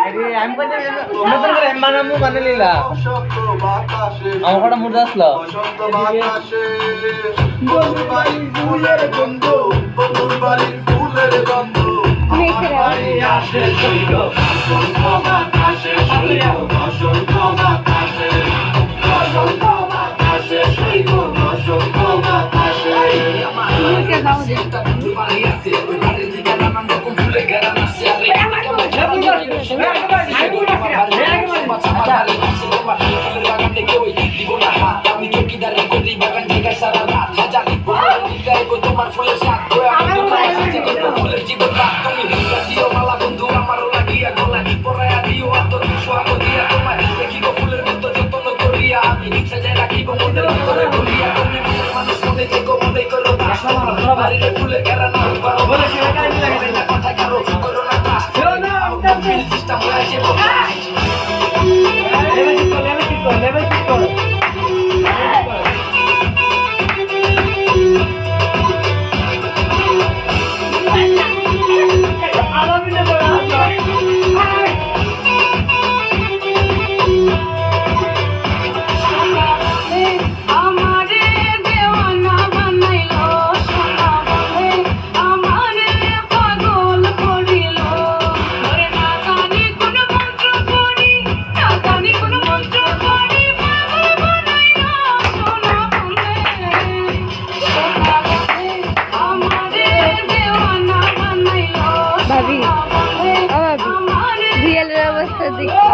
আরে আমি কইতে নতুন করে বানামু বানালিলা আমার কটা মুড আসলো বন্ধুর বাড়ির ফুলের গন্ধ বন্ধুর বাড়ির ফুলের গন্ধ আমার বাড়ি আসে সইল বসন্ত বাতাসে সইল বসন্ত বাতাসে বসন্ত বাতাসে সইল বসন্ত বাতাসে আমার বন্ধুর বাড়ি আসে ওই বাড়ির দিকে নানান রকম ফুলে ঘেরা আসে আরে আমি চৌকিদারি করি বাগান থেকে সারা রাত হাজার তোমার ফুলের সাথ ফুলের জীবন রাত তুমি দিও মালা বন্ধু আমারও লাগিয়া গলায় পরাইয়া দিও আতর সোহাগ দিয়া তোমায় দেখিব ফুলের মতো যত্ন করিয়া আমি সাজায় রাখিব মনের ভিতরে ভরিয়া তুমি মনের মানুষ মনে থেকো মনে করো বাড়ির ফুলের ঘেরা না পারো কথা কারো করো না তা সিস্টেম হয়ে যাবো রিয়েলের অবস্থা দেখি